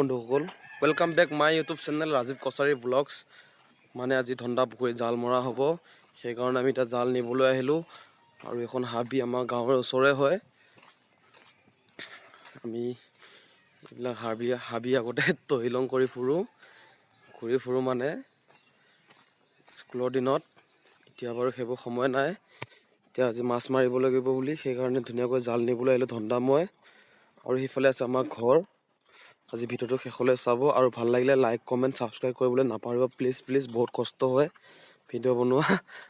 বন্ধুসকল welcome back my YouTube channel Rajiv Kachari blogs মানে আজি ধন্দা পুখুৰীত জাল মৰা হ'ব সেইকাৰণে আমি এটা জাল নিবলৈ আহিলোঁ আৰু এখন হাবি আমাৰ গাঁৱৰ ওচৰে হয় আমি এইবিলাক হাবি আগতে তহিলং কৰি ফুৰো মানে স্কুলৰ দিনত এতিয়া বাৰু সেইবোৰ সময় নাই এতিয়া আজি মাছ মাৰিব লাগিব বুলি সেইকাৰণে ধুনীয়াকৈ জাল নিবলৈ আহিলোঁ ধন্দা মই আৰু সিফালে আছে আমাৰ ঘৰ আজি ভিডিওটো শেষলৈ চাব আৰু ভাল লাগিলে লাইক কমেন্ট সাবস্ক্ৰাইব কৰিবলৈ নাপাহৰিব প্লিজ বহুত কষ্ট হয় ভিডিও বনোৱা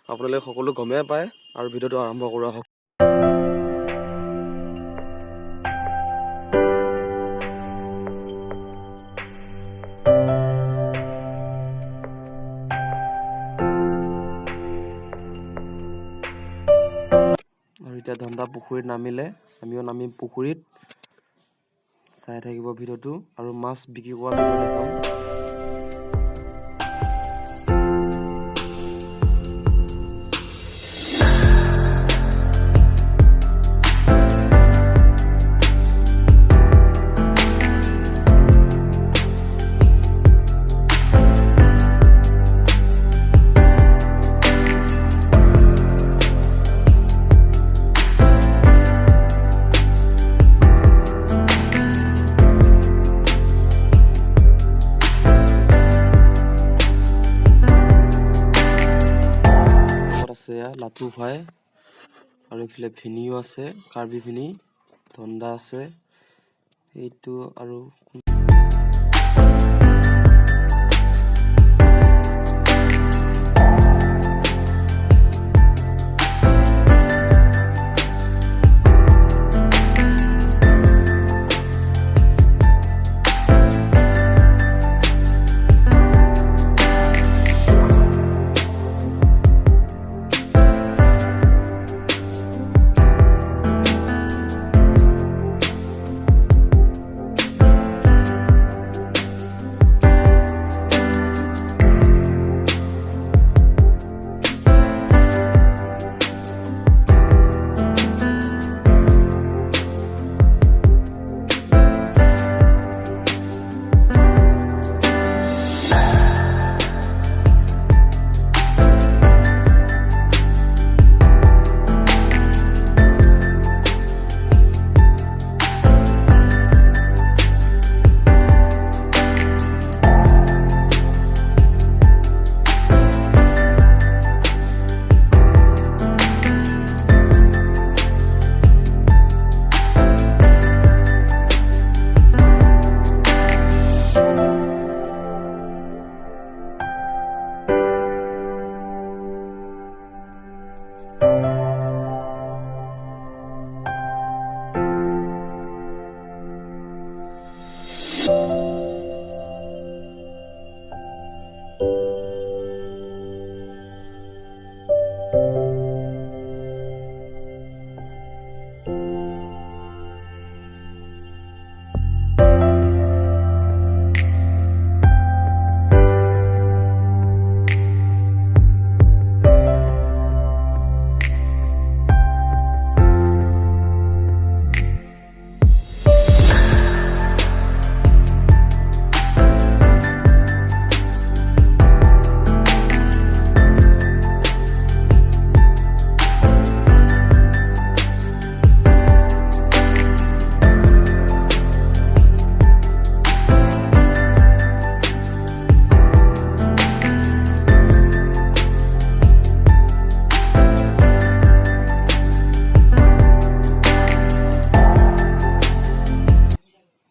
আপোনালোকে সকলো গমে পায় আৰু ভিডিওটো আৰম্ভ কৰা হওক আৰু এতিয়া ধন্দা পুখুৰীত নামিলে আমিও নামিম পুখুৰীত চাই থাকিব ভিডিওটো আৰু মাছ বিক্ৰী কৰা ভিডিও দেখাম লাটু ভাই আৰু ইফালে ভিনিও আছে কাৰ্বি ভিনি ধন্দা আছে এইটো আৰু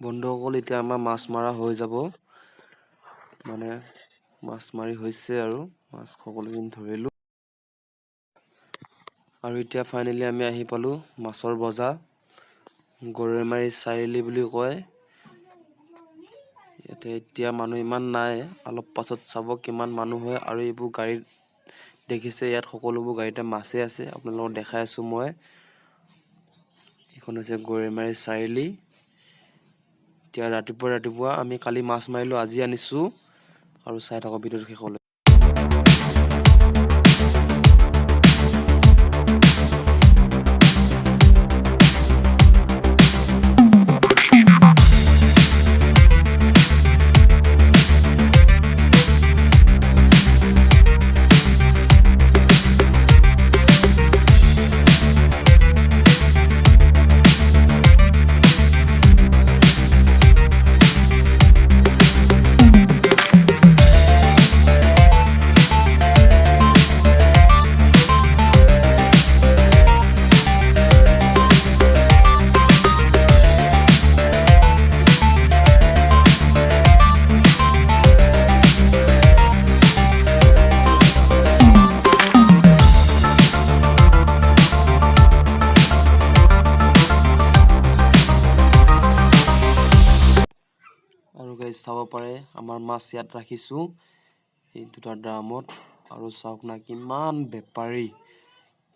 বন্ধুসকল এতিয়া আমাৰ মাছ মাৰা হৈ যাব মানে মাছ মাৰি হৈছে আৰু মাছ সকলোখিনি ধৰিলো আৰু এতিয়া ফাইনেলি আমি আহি পালো মাছৰ বজা গৰৈমাৰী চাৰিআলি বুলি কয় ইয়াতে এতিয়া মানুহ ইমান নাই অলপ পাছত চাব কিমান মানুহ হয় আৰু এইবোৰ গাড়ী দেখিছে ইয়াত সকলোবোৰ গাড়ীতে মাছে আছে আপোনালোকক দেখাই আছো মই এখন হৈছে গৰৈমাৰী চাৰিআলি এতিয়া ৰাতিপুৱা আমি কালি মাছ মাৰিলো আজি আনিছো আৰু চাই থাকক ভিডিওটো শেষলৈ আমাৰ মাছ ইয়াত ৰাখিছোঁ এই দুটা ড্ৰামত। আৰু চাওক না কিমান বেপাৰী,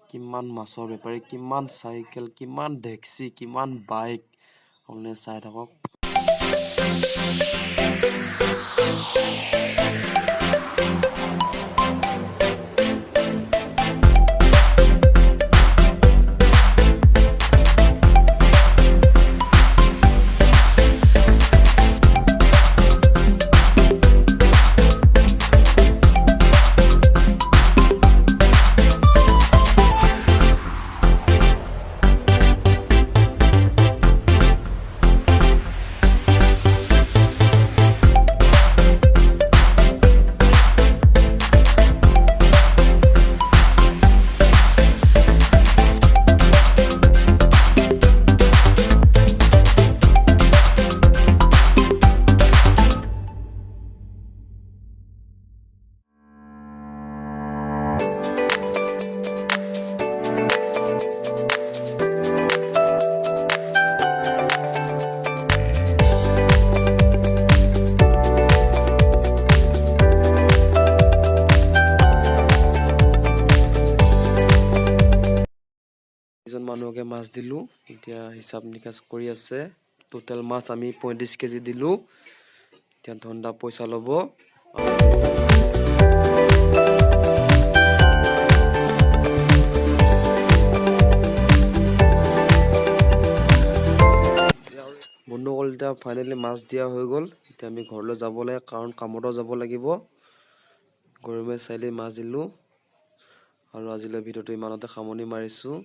কিমান মাছৰ বেপাৰী, কিমান চাইকেল, কিমান ডেক্সি, কিমান বাইক, আপুনি চাই থাকক। এজন মানুহকে মাছ দিলোঁ, এতিয়া হিচাপ নিকাচ কৰি আছে। টোটেল মাছ আমি 35 কেজি দিলোঁ। এতিয়া ধনদা পইচা ল'ব। বন্ধুসকল, এতিয়া ফাইনেলি মাছ দিয়া হৈ গ'ল। এতিয়া আমি ঘৰলৈ যাব লাগে, কাৰণ কামতো যাব লাগিব। গৰমে চাৰিলি মাছ দিলোঁ। আৰু আজিলৈ ভিডিঅ'টো ইমানতে সামৰণি মাৰিছোঁ।